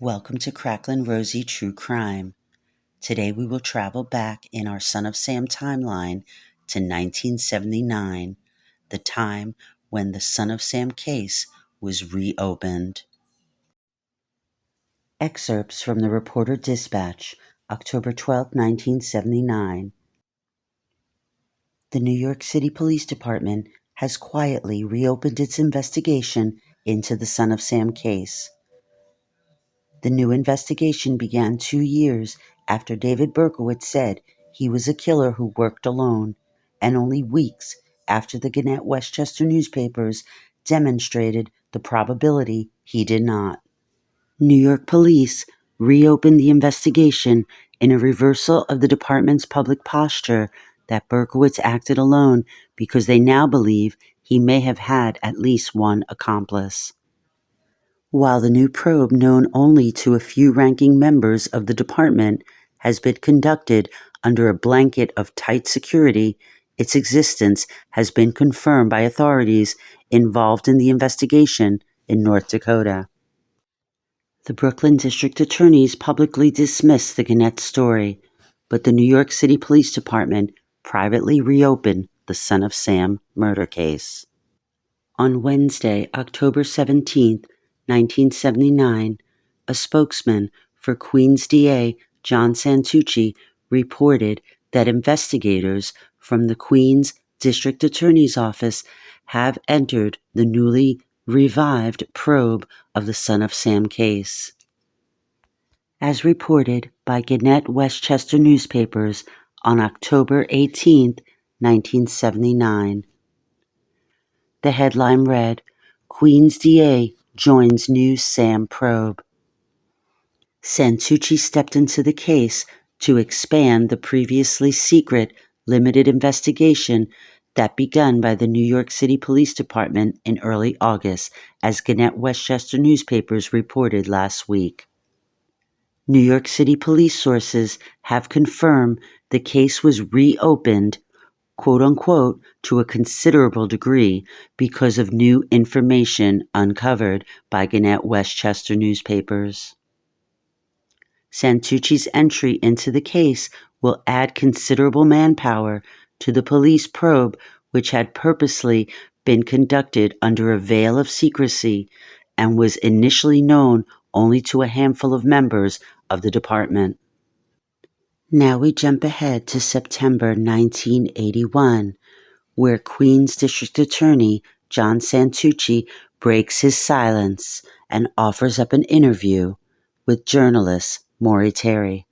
Welcome to Cracklin' Rosie True Crime. Today we will travel back in our Son of Sam timeline to 1979, the time when the Son of Sam case was reopened. Excerpts from the Reporter Dispatch, October 12, 1979. The New York City Police Department has quietly reopened its investigation into the Son of Sam case. The new investigation began 2 years after David Berkowitz said he was a killer who worked alone, and only weeks after the Gannett Westchester newspapers demonstrated the probability he did not. New York police reopened the investigation in a reversal of the department's public posture that Berkowitz acted alone because they now believe he may have had at least one accomplice. While the new probe, known only to a few ranking members of the department, has been conducted under a blanket of tight security, its existence has been confirmed by authorities involved in the investigation in North Dakota. The Brooklyn District Attorneys publicly dismissed the Gannett story, but the New York City Police Department privately reopened the Son of Sam murder case. On Wednesday, October 17, 1979, a spokesman for Queens DA John Santucci reported that investigators from the Queens District Attorney's Office have entered the newly revived probe of the Son of Sam case. As reported by Gannett Westchester newspapers on October 18, 1979. The headline read, Queens DA joins new Sam probe. Santucci stepped into the case to expand the previously secret limited investigation that begun by the New York City Police Department in early August, as Gannett Westchester newspapers reported last week. New York City police sources have confirmed the case was reopened, quote-unquote, to a considerable degree because of new information uncovered by Gannett Westchester newspapers. Santucci's entry into the case will add considerable manpower to the police probe, which had purposely been conducted under a veil of secrecy and was initially known only to a handful of members of the department. Now we jump ahead to September 1981, where Queens District Attorney John Santucci breaks his silence and offers up an interview with journalist Maury.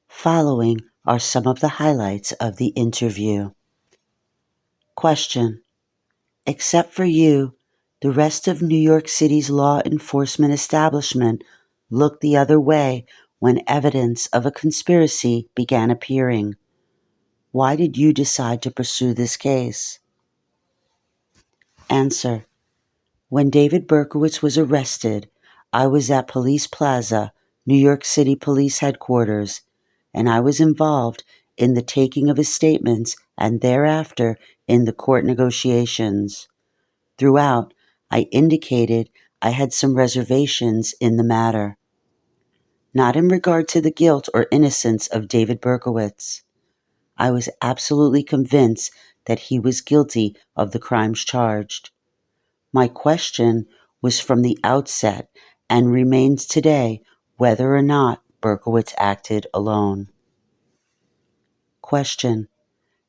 Following are some of the highlights of the interview. Question: except for you, the rest of New York City's law enforcement establishment looked the other way when evidence of a conspiracy began appearing. Why did you decide to pursue this case? Answer: when David Berkowitz was arrested, I was at Police Plaza, New York City Police Headquarters, and I was involved in the taking of his statements and thereafter in the court negotiations. Throughout, I indicated I had some reservations in the matter. Not in regard to the guilt or innocence of David Berkowitz. I was absolutely convinced that he was guilty of the crimes charged. My question was from the outset and remains today whether or not Berkowitz acted alone. Question: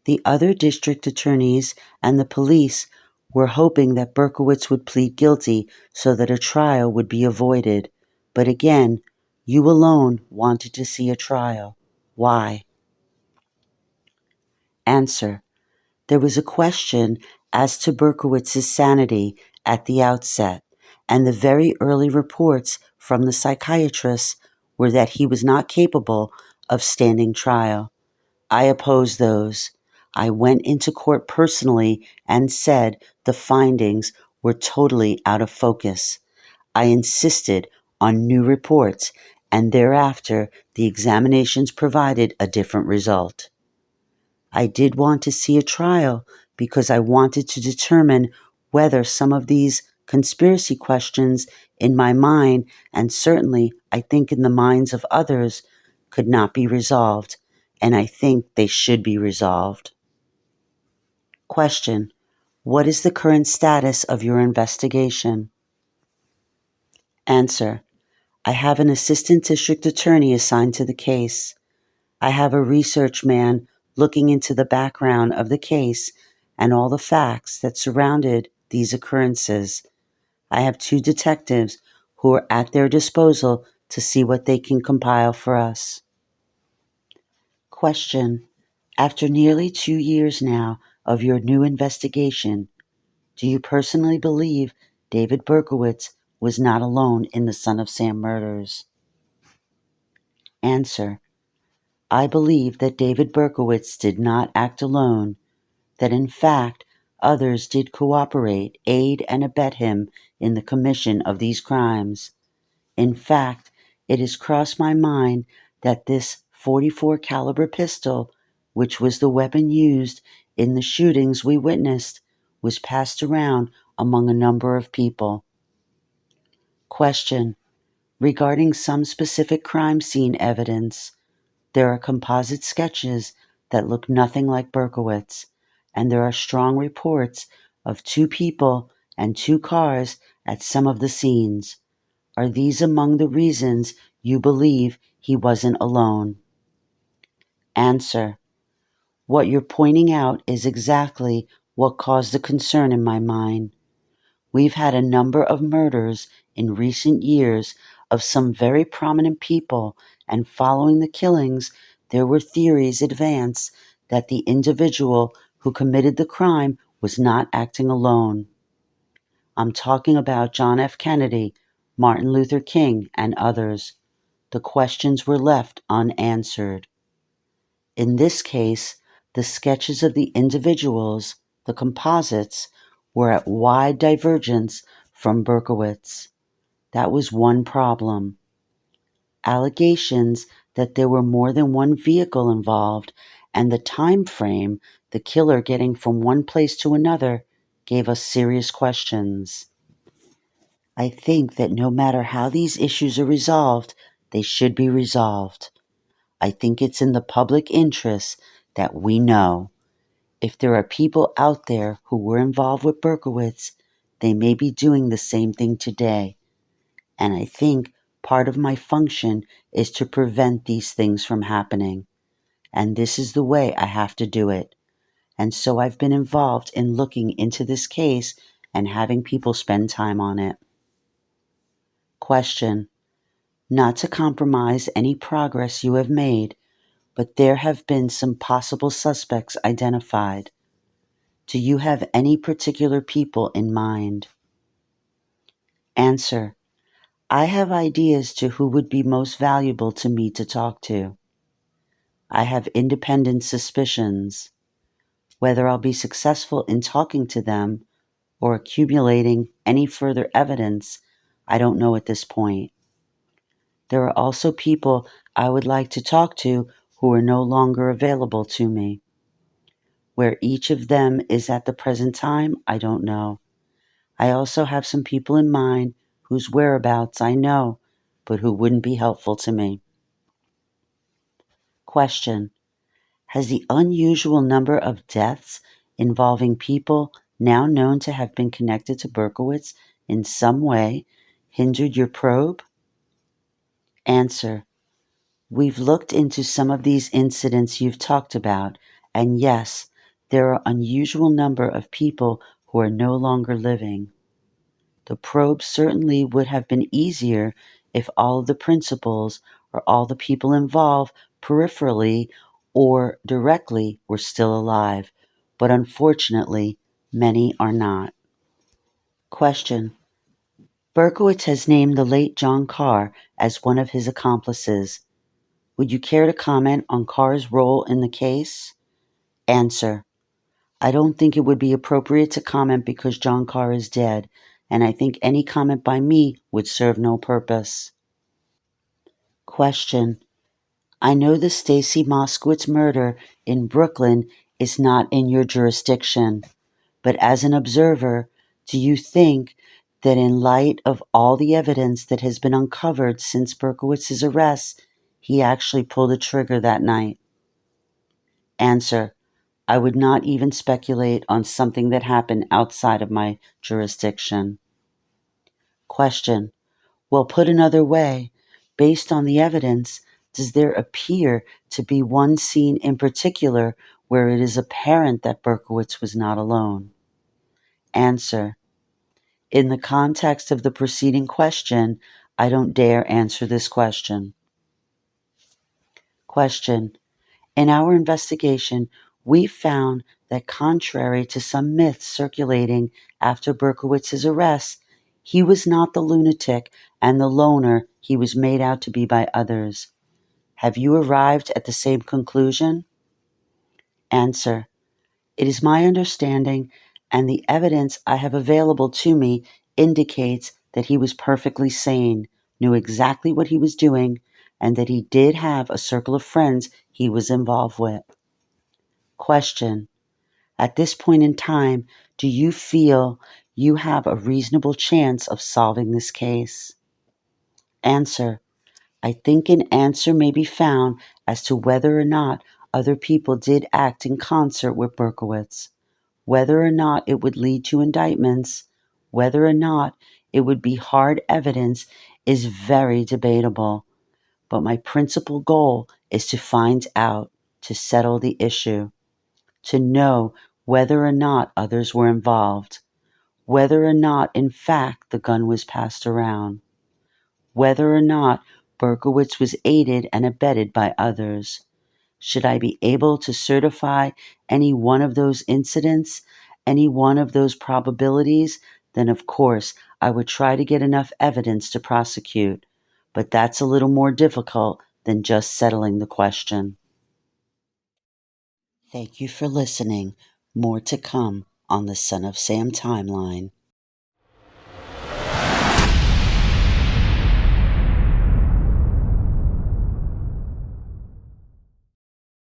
the other district attorneys and the police were hoping that Berkowitz would plead guilty so that a trial would be avoided. But again, you alone wanted to see a trial. Why? Answer: there was a question as to Berkowitz's sanity at the outset, and the very early reports from the psychiatrists were that he was not capable of standing trial. I opposed those. I went into court personally and said the findings were totally out of focus. I insisted on new reports, and thereafter the examinations provided a different result. I did want to see a trial because I wanted to determine whether some of these conspiracy questions in my mind, and certainly I think in the minds of others, could not be resolved, and I think they should be resolved. Question: what is the current status of your investigation? Answer: I have an assistant district attorney assigned to the case. I have a research man looking into the background of the case and all the facts that surrounded these occurrences. I have 2 detectives who are at their disposal to see what they can compile for us. Question: after nearly 2 years now of your new investigation, do you personally believe David Berkowitz was not alone in the Son of Sam murders? Answer: I believe that David Berkowitz did not act alone, that in fact others did cooperate, aid, and abet him in the commission of these crimes. In fact, it has crossed my mind that this .44 caliber pistol, which was the weapon used in the shootings we witnessed, was passed around among a number of people. Question: regarding some specific crime scene evidence, there are composite sketches that look nothing like Berkowitz, and there are strong reports of 2 people and 2 cars at some of the scenes. Are these among the reasons you believe he wasn't alone? Answer: what you're pointing out is exactly what caused the concern in my mind. We've had a number of murders in recent years of some very prominent people, and following the killings, there were theories advanced that the individual who committed the crime was not acting alone. I'm talking about John F. Kennedy, Martin Luther King, and others. The questions were left unanswered. In this case, the sketches of the individuals, the composites, were at wide divergence from Berkowitz. That was one problem. Allegations that there were more than one vehicle involved and the time frame the killer getting from one place to another gave us serious questions. I think that no matter how these issues are resolved, they should be resolved. I think it's in the public interest that we know. If there are people out there who were involved with Berkowitz, they may be doing the same thing today. And I think part of my function is to prevent these things from happening. And this is the way I have to do it. And so I've been involved in looking into this case and having people spend time on it. Question: not to compromise any progress you have made, but there have been some possible suspects identified. Do you have any particular people in mind? Answer: I have ideas to who would be most valuable to me to talk to. I have independent suspicions. Whether I'll be successful in talking to them or accumulating any further evidence, I don't know at this point. There are also people I would like to talk to who are no longer available to me. Where each of them is at the present time, I don't know. I also have some people in mind whose whereabouts I know, but who wouldn't be helpful to me. Question: has the unusual number of deaths involving people now known to have been connected to Berkowitz in some way hindered your probe? Answer: we've looked into some of these incidents you've talked about, and yes, there are unusual number of people who are no longer living. The probe certainly would have been easier if all of the principals or all the people involved peripherally or directly were still alive, but unfortunately, many are not. Question: Berkowitz has named the late John Carr as one of his accomplices. Would you care to comment on Carr's role in the case? Answer: I don't think it would be appropriate to comment because John Carr is dead, and I think any comment by me would serve no purpose. Question: I know the Stacy Moskowitz murder in Brooklyn is not in your jurisdiction, but as an observer, do you think that in light of all the evidence that has been uncovered since Berkowitz's arrest, he actually pulled the trigger that night? Answer: I would not even speculate on something that happened outside of my jurisdiction. Question: well, put another way, based on the evidence, does there appear to be one scene in particular where it is apparent that Berkowitz was not alone? Answer: in the context of the preceding question, I don't dare answer this question. Question: in our investigation, we found that contrary to some myths circulating after Berkowitz's arrest, he was not the lunatic and the loner he was made out to be by others. Have you arrived at the same conclusion? Answer: it is my understanding, and the evidence I have available to me indicates that he was perfectly sane, knew exactly what he was doing, and that he did have a circle of friends he was involved with. Question: at this point in time, do you feel you have a reasonable chance of solving this case? Answer: I think an answer may be found as to whether or not other people did act in concert with Berkowitz. Whether or not it would lead to indictments, whether or not it would be hard evidence is very debatable. But my principal goal is to find out, to settle the issue, to know whether or not others were involved, whether or not, in fact, the gun was passed around, whether or not Berkowitz was aided and abetted by others. Should I be able to certify any one of those incidents, any one of those probabilities, then of course I would try to get enough evidence to prosecute. But that's a little more difficult than just settling the question. Thank you for listening. More to come on the Son of Sam timeline.